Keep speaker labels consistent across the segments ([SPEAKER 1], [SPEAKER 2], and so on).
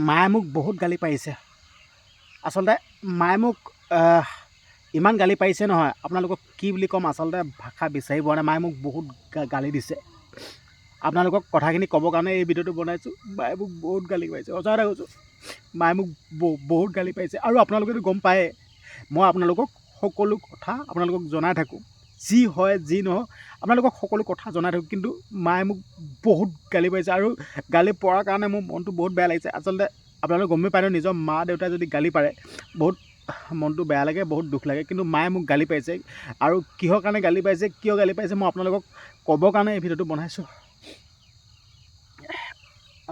[SPEAKER 1] মায়ে মোক বহুত গালি পাৰিছে। আচলতে মায়ে মোক ইমান গালি পাৰিছে নহয়, আপোনালোকক কি বুলি ক'ম, আচলতে ভাষা বিচাৰি পোৱা নাই। মায়ে মোক বহুত গালি দিছে। আপোনালোকক কথাখিনি ক'বৰ কাৰণে এই ভিডিঅ'টো বনাইছোঁ। মায়ে মোক বহুত গালি পাৰিছে, সঁচা কথা কৈছোঁ। মায়ে মোক বহুত গালি পাৰিছে। আৰু আপোনালোকেতো গম পায়ে, মই আপোনালোকক সকলো কথা আপোনালোকক জনাই থাকোঁ। যি হয় যি নহওক আপোনালোকক সকলো কথা জনাই থাকোঁ। কিন্তু মায়ে মোক বহুত গালি পাৰিছে, আৰু গালি পৰাৰ কাৰণে মোৰ মনটো বহুত বেয়া লাগিছে। আচলতে আপোনালোকে গমেই পায় ন, নিজৰ মা দেউতাই যদি গালি পাৰে বহুত মনটো বেয়া লাগে, বহুত দুখ লাগে। কিন্তু মায়ে মোক গালি পাৰিছে, আৰু কিহৰ কাৰণে গালি পাৰিছে, কিয় গালি পাৰিছে, মই আপোনালোকক ক'বৰ কাৰণে এই ভিডিঅ'টো বনাইছোঁ।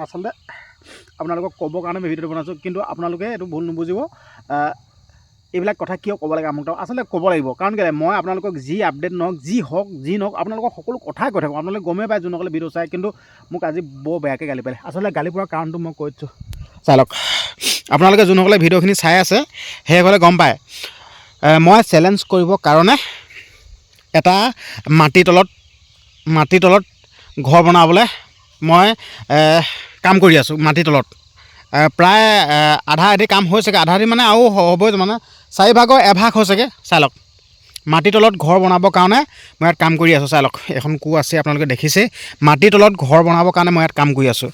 [SPEAKER 1] আচলতে আপোনালোকক ক'বৰ কাৰণে মই ভিডিঅ'টো বনাইছোঁ, কিন্তু আপোনালোকে এইটো ভুল নুবুজিব। এইবিলাক কথা কিয় ক'ব লাগে আমুক, আচলতে ক'ব লাগিব। কাৰণ কেলৈ, মই আপোনালোকক যি আপডেট নহওক, যি নহওক আপোনালোকক সকলো কথাই কৈ থাকোঁ। আপোনালোকে গমেই পায় যোনসকলে ভিডিঅ' চায়। কিন্তু মোক আজি বৰ বেয়াকৈ গালি পাৰে। আচলতে গালি পৰাৰ কাৰণটো মই কৈ দিছোঁ, চাই লওক। আপোনালোকে যোনসকলে ভিডিঅ'খিনি চাই আছে সেইসকলে গম পায়, মই চেলেঞ্জ কৰিবৰ কাৰণে এটা মাটিৰ তলত ঘৰ বনাবলৈ মই কাম কৰি আছোঁ। মাটিৰ তলত প্ৰায় আধা আধি কাম হৈছেগৈ, আধা আধি মানে আৰু হ'বই, মানে 4ভাগৰ এভাগ হৈছেগৈ। চাই লওক, মাটিৰ তলত ঘৰ বনাবৰ কাৰণে মই ইয়াত কাম কৰি আছোঁ। চাই লওক, এখন কু আছে আপোনালোকে দেখিছেই। মাটিৰ তলত ঘৰ বনাবৰ কাৰণে মই ইয়াত কাম কৰি আছোঁ।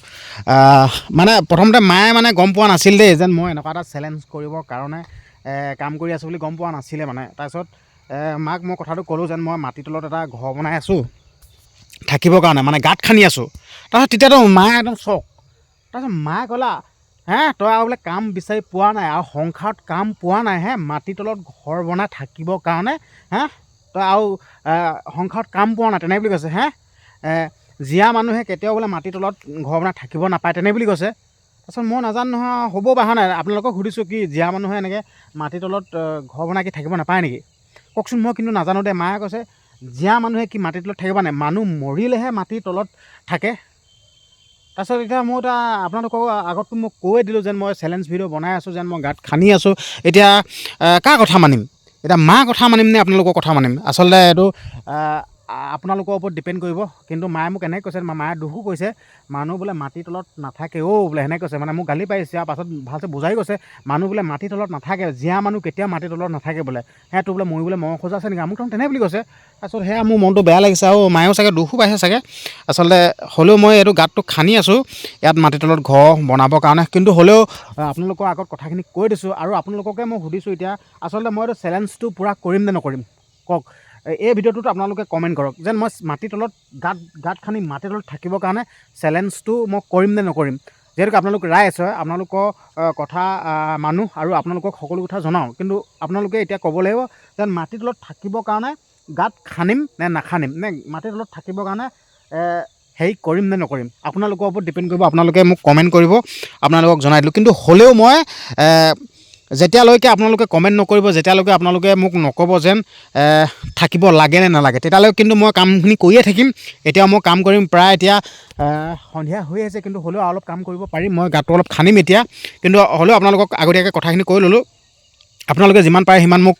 [SPEAKER 1] মানে প্ৰথমতে মায়ে মানে গম পোৱা নাছিল দেই, যেন মই এনেকুৱা এটা চেলেঞ্জ কৰিবৰ কাৰণে কাম কৰি আছোঁ বুলি গম পোৱা নাছিলে মানে। তাৰপিছত মাক মই কথাটো ক'লোঁ, যেন মই মাটিৰ তলত এটা ঘৰ বনাই আছোঁ থাকিবৰ কাৰণে, মানে গাঁত খান্দি আছোঁ। তাৰপিছত তেতিয়াতো মায়ে একদম চখ। তাৰপিছত মায়ে ক'লা, তই আৰু বোলে কাম বিচাৰি পোৱা নাই, আৰু সংসাৰত কাম পোৱা নাই, মাটিৰ তলত ঘৰ বনাই থাকিবৰ কাৰণে, তই আৰু সংসাৰত কাম পোৱা নাই, তেনে বুলি কৈছে। জীয়া মানুহে কেতিয়াও বোলে মাটিৰ তলত ঘৰ বনাই থাকিব নাপায়, তেনে বুলি কৈছে। তাৰপিছত মই নাজানো নহয়, হ'ব বাহা নাই। আপোনালোকক সুধিছোঁ, কি জীয়া মানুহে এনেকৈ মাটিৰ তলত ঘৰ বনাই কি থাকিব নাপায় নেকি? কওকচোন, মই কিন্তু নাজানো দে। মায়ে কৈছে, জীয়া মানুহে কি মাটিৰ তলত থাকিব নাই, মানুহ মৰিলেহে মাটিৰ তলত থাকে। তাৰপিছত এতিয়া মই আপোনালোকৰ আগততো মই কৈয়ে দিলোঁ, যেন মই চেলেঞ্জ ভিডিঅ' বনাই আছোঁ, যেন মই গাঁত খান্দি আছোঁ। এতিয়া কাৰ কথা মানিম? এতিয়া মাৰ কথা মানিম নে আপোনালোকৰ কথা মানিম? আচলতে এইটো আপোনালোকৰ ওপৰত ডিপেণ্ড কৰিব। কিন্তু মায়ে মোক এনেকৈ কৈছে, মায়ে দুখো কৈছে, মানুহ বোলে মাটিৰ তলত নাথাকে বোলে, সেনেকৈ কৈছে। মানে মোক গালি পাৰিছে, আৰু পাছত ভালছে বুজাই কৈছে, মানুহ বোলে মাটিৰ তলত নাথাকে, জীয়া মানুহ কেতিয়াও মাটিৰ তলত নাথাকে বোলে। তোৰ বোলে মৰিবলৈ মন খোজা আছে নেকি, আমুক তামুক তেনে বুলি কৈছে। তাৰপিছত সেয়া মোৰ মনটো বেয়া লাগিছে, আৰু মায়েও চাগে দুখো পাইছে চাগে। আচলতে হ'লেও মই এইটো গাঁতটো খান্দি আছোঁ ইয়াত মাটিৰ তলত ঘৰ বনাবৰ কাৰণে। কিন্তু হ'লেও আপোনালোকৰ আগত কথাখিনি কৈ দিছোঁ, আৰু আপোনালোককে মই সুধিছোঁ এতিয়া, আচলতে মই এইটো চেলেঞ্জটো পূৰা কৰিম নে নকৰিম, কওক। এই ভিডিঅ'টোত আপোনালোকে কমেণ্ট কৰক, যেন মই মাটিৰ তলত গাঁত খান্দি মাটিৰ তলত থাকিবৰ কাৰণে চেলেঞ্জটো মই কৰিম নে নকৰিম। যিহেতুকে আপোনালোক ৰাইজ হয়, আপোনালোকৰ কথা মানুহ, আৰু আপোনালোকক সকলো কথা জনাওঁ। কিন্তু আপোনালোকে এতিয়া ক'ব লাগিব, যেন মাটিৰ তলত থাকিবৰ কাৰণে গাঁত খান্দিম নে নাখান্দিম, নে মাটিৰ তলত থাকিবৰ কাৰণে হেৰি কৰিম নে নকৰিম। আপোনালোকৰ ওপৰত ডিপেণ্ড কৰিব। আপোনালোকে মোক কমেণ্ট কৰিব, আপোনালোকক জনাই দিলোঁ। কিন্তু হ'লেও মই যেতিয়ালৈকে আপোনালোকে কমেণ্ট নকৰিব, যেতিয়ালৈকে আপোনালোকে মোক নক'ব যেন থাকিব লাগে নে নালাগে, তেতিয়ালৈকে কিন্তু মই কামখিনি কৰিয়ে থাকিম। এতিয়া মই কাম কৰিম, প্ৰায় এতিয়া সন্ধিয়া হৈ আছে, কিন্তু হ'লেও অলপ কাম কৰিব পাৰিম। মই গাঁতটো অলপ খান্দিম এতিয়া, কিন্তু হ'লেও আপোনালোকক আগতীয়াকৈ কথাখিনি কৈ ল'লোঁ। আপোনালোকে যিমান পাৰে সিমান মোক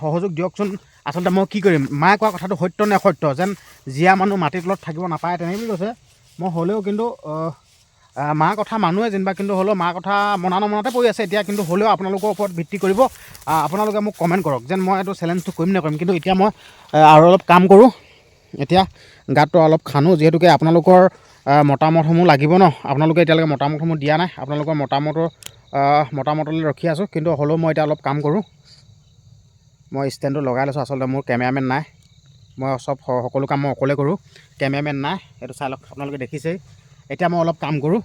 [SPEAKER 1] সহযোগ দিয়কচোন। আচলতে মই কি কৰিম, মায়ে কোৱা কথাটো সত্য নে অসত্য, যেন জীয়া মানুহ মাটিৰ তলত থাকিব নাপায়, তেনে বুলি কৈছে। মই হ'লেও কিন্তু মাৰ কথা মানুহে যেনিবা, কিন্তু হ'লেও মাৰ কথা মনা নমনাতে পৰি আছে এতিয়া। কিন্তু হ'লেও আপোনালোকৰ ওপৰত ভিত্তি কৰিব, আপোনালোকে মোক কমেণ্ট কৰক, যেন মই এইটো চেলেঞ্জটো কৰিম নে কৰিম। কিন্তু এতিয়া মই আৰু অলপ কাম কৰোঁ, এতিয়া গাঁতটো অলপ খান্দো, যিহেতুকে আপোনালোকৰ মতামতসমূহ লাগিব ন। আপোনালোকে এতিয়ালৈকে মতামতসমূহ দিয়া নাই, আপোনালোকৰ মতামতলৈ ৰখি আছোঁ। কিন্তু হ'লেও মই এতিয়া অলপ কাম কৰোঁ। মই ষ্টেণ্ডটো লগাই লৈছোঁ। আচলতে মোৰ কেমেৰামেন নাই, মই সকলো কাম মই অকলে কৰোঁ, কেমেৰামেন নাই। এইটো চাই লওক, আপোনালোকে দেখিছেই। এতিয়া মই অলপ কাম কৰোঁ,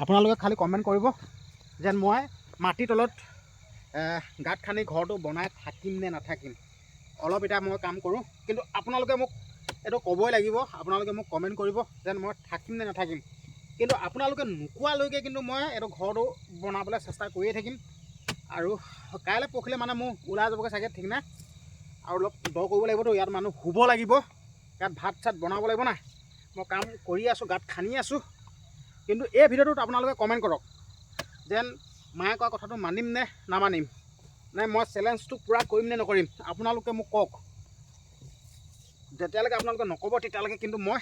[SPEAKER 1] আপোনালোকে খালি কমেণ্ট কৰিব, যেন মই মাটিৰ তলত গাঁত খান্দি ঘৰটো বনাই থাকিম নে নাথাকিম। অলপ এতিয়া মই কাম কৰোঁ, কিন্তু আপোনালোকে মোক এইটো ক'বই লাগিব। আপোনালোকে মোক কমেণ্ট কৰিব, যেন মই থাকিম নে নাথাকিম। কিন্তু আপোনালোকে নোকোৱালৈকে কিন্তু মই এইটো ঘৰটো বনাবলৈ চেষ্টা কৰিয়ে থাকিম। আৰু কাইলৈ পৰহিলৈ মানে মোৰ ওলাই যাবগৈ চাগে, ঠিক নাই। আৰু অলপ দ কৰিব লাগিবতো, ইয়াত মানুহ শুব লাগিব, ইয়াত ভাত চাত বনাব লাগিব না। মই কাম কৰি আছোঁ, গাঁত খান্দি আছোঁ। কিন্তু এই ভিডিঅ'টোত আপোনালোকে কমেণ্ট কৰক, যেন মায়ে কোৱা কথাটো মানিম নে নামানিম, নে মই চেলেঞ্জটো পূৰা কৰিম নে নকৰিম। আপোনালোকে মোক কওক। যেতিয়ালৈকে আপোনালোকে নক'ব, তেতিয়ালৈকে কিন্তু মই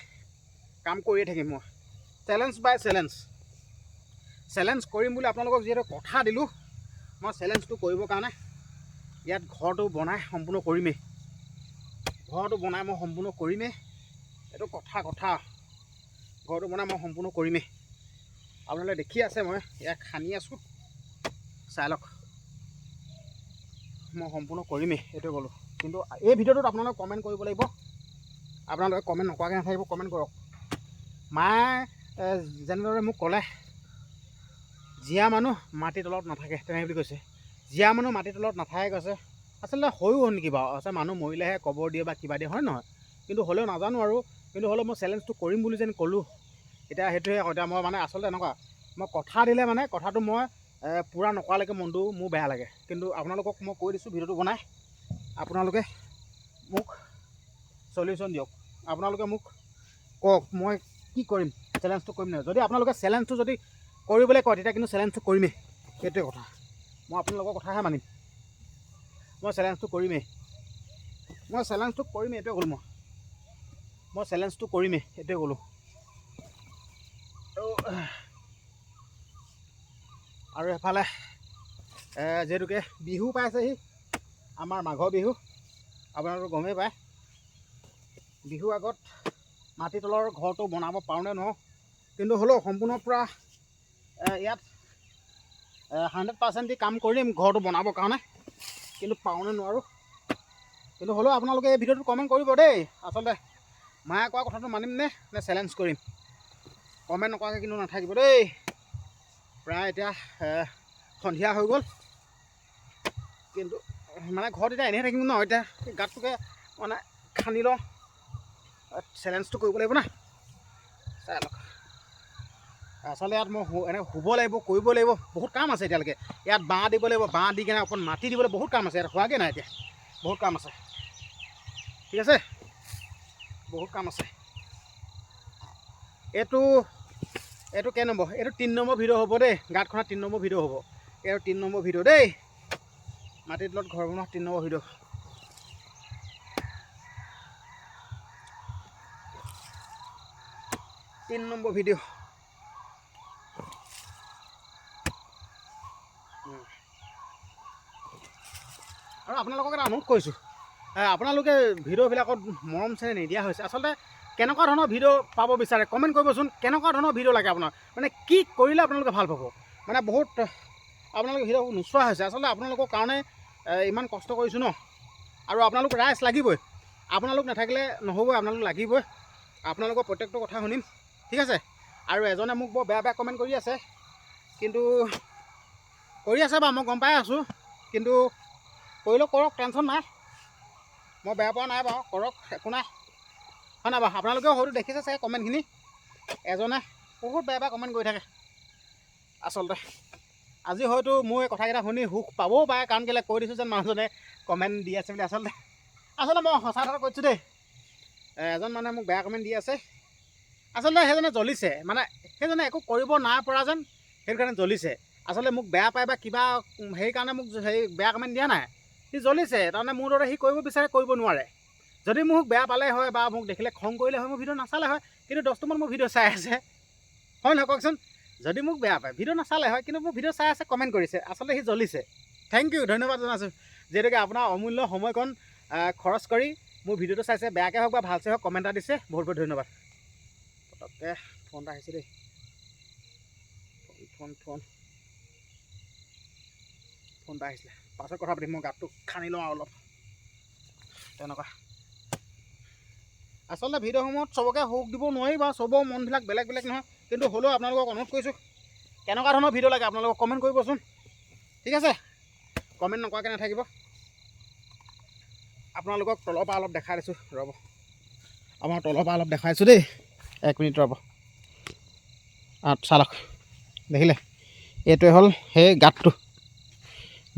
[SPEAKER 1] কাম কৰিয়ে থাকিম। মই চেলেঞ্জ বাই চেলেঞ্জ, চেলেঞ্জ কৰিম বুলি আপোনালোকক যিহেতু কথা দিলোঁ, মই চেলেঞ্জটো কৰিবৰ কাৰণে ইয়াত ঘৰটো বনাই সম্পূৰ্ণ কৰিমেই। ঘৰটো বনাই মই সম্পূৰ্ণ কৰিমেই, এইটো কথা ঘৰটো বনাই মই সম্পূৰ্ণ কৰিমেই। আপোনালোকে দেখি আছে মই ইয়াক খান্দি আছোঁ, চাই লওক। মই সম্পূৰ্ণ কৰিমেই, এইটোৱে ক'লোঁ। কিন্তু এই ভিডিঅ'টোত আপোনালোকে কমেণ্ট কৰিব লাগিব। আপোনালোকে কমেণ্ট নকৰাকৈ নাথাকিব, কমেণ্ট কৰক। মায়ে যেনেদৰে মোক ক'লে, জীয়া মানুহ মাটিৰ তলত নাথাকে তেনেকৈ বুলি কৈছে। জীয়া মানুহ মাটিৰ তলত নাথাকে কৈছে। আচলতে হয়ো নেকি বাৰু? আচলতে মানুহ মৰিলেহে কবৰ দিয়ে বা কিবা দিয়ে, হয় নহয়? কিন্তু হ'লেও নাজানো আৰু। কিন্তু হ'লেও মই চেলেঞ্জটো কৰিম বুলি যেন ক'লোঁ। এতিয়া সেইটোৱে এতিয়া মই মানে আচলতে এনেকুৱা, মই কথা দিলে মানে কথাটো মই পূৰা নকৰালৈকে মনটো মোৰ বেয়া লাগে। কিন্তু আপোনালোকক মই কৈ দিছোঁ ভিডিঅ'টো বনাই, আপোনালোকে মোক চলিউশ্যন দিয়ক। আপোনালোকে মোক কওক মই কি কৰিম, চেলেঞ্জটো কৰিম নাই। যদি আপোনালোকে চেলেঞ্জটো যদি কৰিবলৈ কয় তেতিয়া কিন্তু চেলেঞ্জটো কৰিমেই, সেইটোৱে কথা। মই আপোনালোকৰ কথাহে মানিম। মই চেলেঞ্জটো কৰিমেই, এইটোৱে ক'লোঁ। মই চেলেঞ্জটো কৰিমেই, এইটোৱে ক'লোঁ। আৰু এফালে যিহেতুকে বিহু পাইছেহি, আমাৰ মাঘৰ বিহু, আপোনালোকে গমেই পায়। বিহুৰ আগত মাটিৰ তলৰ ঘৰটো বনাব পাৰোঁনে নোৱাৰোঁ, কিন্তু হ'লেও সম্পূৰ্ণ পূৰা ইয়াত 100% দি কাম কৰিম ঘৰটো বনাবৰ কাৰণে। কিন্তু পাৰোঁনে নোৱাৰোঁ, কিন্তু হ'লেও আপোনালোকে এই ভিডিঅ'টো কমেণ্ট কৰিব দেই। আচলতে মায়ে কোৱা কথাটো মানিম নে চেলেঞ্জ কৰিম, কমেণ্ট নকৰাকৈ কিন্তু নাথাকিব দেই। প্ৰায় এতিয়া সন্ধিয়া হৈ গ'ল, কিন্তু মানে ঘৰত এতিয়া এনেই থাকিম ন। এতিয়া গাঁতটোকে মানে খান্দি লওঁ, চেলেঞ্জটো কৰিব লাগিব না, চাই লওক। আচলতে ইয়াত মই এনেকৈ শুব লাগিব, কৰিব লাগিব, বহুত কাম আছে এতিয়ালৈকে। ইয়াত বাঁহ দিব লাগিব, বাঁহ দি কিনে অকণ মাটি দিবলৈ বহুত কাম আছে। ইয়াত হোৱাগৈ নাই, এতিয়া বহুত কাম আছে, ঠিক আছে, বহুত কাম আছে। এইটো কেই নম্বৰ? এইটো 3 নম্বৰ ভিডিঅ' হ'ব দেই। গাঁত খনা 3 নম্বৰ ভিডিঅ' হ'ব। এইটো 3 নম্বৰ ভিডিঅ' দেই, মাটিৰ তলত ঘৰ বনোৱা 3 নম্বৰ ভিডিঅ'। 3 number video'. আৰু আপোনালোকক এটা অনুৰোধ কৰিছোঁ, আপোনালোকে ভিডিঅ'বিলাকত মৰম চেনেহ নিদিয়া হৈছে। আচলতে কেনেকুৱা ধৰণৰ ভিডিঅ' পাব বিচাৰে কমেণ্ট কৰিবচোন। কেনেকুৱা ধৰণৰ ভিডিঅ' লাগে আপোনাৰ, মানে কি কৰিলে আপোনালোকে ভাল পাব। মানে বহুত আপোনালোকে ভিডিঅ' নোচোৱা হৈছে। আচলতে আপোনালোকৰ কাৰণে ইমান কষ্ট কৰিছোঁ ন, আৰু আপোনালোক ৰাইজ লাগিবই। আপোনালোক নাথাকিলে নহ'বই, আপোনালোক লাগিবই। আপোনালোকৰ প্ৰত্যেকটো কথা শুনিম, ঠিক আছে। আৰু এজনে মোক বৰ বেয়া কমেণ্ট কৰি আছে, কিন্তু কৰি আছে বাৰু মই গম পাই আছোঁ। কিন্তু কৰিলেও কৰক, টেনশ্যন নাই, মই বেয়া পোৱা নাই বাৰু, কৰক, একো নাই, হয় নাই বাৰু? আপোনালোকেও হয়তো দেখিছে চাগে কমেণ্টখিনি। এজনে বহুত বেয়া কমেণ্ট কৰি থাকে। আচলতে আজি হয়তো মোৰ এই কথাকেইটা শুনি সুখ পাবও পাৰে, কাৰণ কেলৈ কৈ দিছোঁ যেন মানুহজনে কমেণ্ট দি আছে বুলি। আচলতে মই সঁচা কথা কৈছোঁ দেই। এজন মানুহে মোক বেয়া কমেণ্ট দি আছে। আচলতে সেইজনে জ্বলিছে, মানে সেইজনে একো কৰিব নাই পৰা যেন, সেইটো কাৰণে জ্বলিছে। আচলতে মোক বেয়া পায় বা কিবা সেইকাৰণে মোক বেয়া কমেণ্ট দিয়া নাই। সি জ্বলিছে, তাৰমানে মোৰ দৰে সি কৰিব বিচাৰে, কৰিব নোৱাৰে। যদি মোক বেয়া পালে হয় বা মোক দেখিলে খং কৰিলে হয়, মোৰ ভিডিঅ' নাচালে হয়। কিন্তু 10টামান মোৰ ভিডিঅ' চাই আছে, হয় নহয় কওকচোন? যদি মোক বেয়া পায় ভিডিঅ' নাচালে হয়, কিন্তু মোৰ ভিডিঅ' চাই আছে, কমেণ্ট কৰিছে। আচলতে সি জ্বলিছে। থেংক ইউ, ধন্যবাদ জনাইছোঁ, যিহেতুকে আপোনাৰ অমূল্য সময়কণ খৰচ কৰি মোৰ ভিডিঅ'টো চাইছে। বেয়াকৈ হওক বা ভালছে হওক কমেণ্ট এটা দিছে, বহুত বহুত ধন্যবাদ। পটককৈ ফোন এটা আহিছে দেই, ফোন এটা আহিছিলে। পাছত কথা পাতিম, মই গাঁতটো খান্দি লওঁ আৰু অলপ, তেনেকুৱা। আচলতে ভিডিঅ'সমূহত চবকে সুখ দিব নোৱাৰি বা চবৰ মনবিলাক বেলেগ বেলেগ নহয়। কিন্তু হ'লেও আপোনালোকক অনুৰোধ কৰিছোঁ, কেনেকুৱা ধৰণৰ ভিডিঅ' লাগে আপোনালোকক কমেণ্ট কৰিবচোন, ঠিক আছে। কমেণ্ট নকৰাকৈ নাথাকিব। আপোনালোকক তলৰ পৰা অলপ দেখাই দিছোঁ, ৰ'ব। আমাৰ তলৰ পৰা অলপ দেখাইছোঁ দেই, 1 মিনিট ৰ'ব। চালক দেখিলে, এইটোৱে হ'ল সেই গাঁতটো।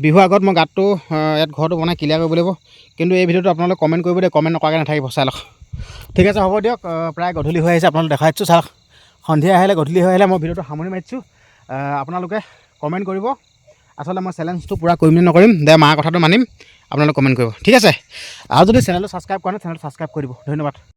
[SPEAKER 1] বিহুৰ আগত মই গাঁতটো ইয়াত ঘৰটো বনাই ক্লিয়াৰ কৰিব লাগিব। কিন্তু এই ভিডিঅ'টো আপোনালোকে কমেণ্ট কৰিব দেই, কমেণ্ট নকৰাকৈ নাথাকিব, চাই লওক। ঠিক আছে, হ'ব দিয়ক। প্ৰায় গধূলি হৈ আহিছে, আপোনালোক দেখাই দিছোঁ, চাওক। সন্ধিয়া আহিলে, গধূলি হৈ আহিলে মই ভিডিঅ'টো সামৰি মাৰিছোঁ। আপোনালোকে কমেণ্ট কৰিব। আচলতে মই চেলেঞ্জটো পূৰা কৰিম নে নকৰিম, মাৰ কথাটো মানিম, আপোনালোকে কমেণ্ট কৰিব, ঠিক আছে। আৰু যদি চেনেলটো ছাবস্ক্ৰাইব কৰা নাই, চেনেলটো ছাবস্ক্ৰাইব কৰি দিব, ধন্যবাদ।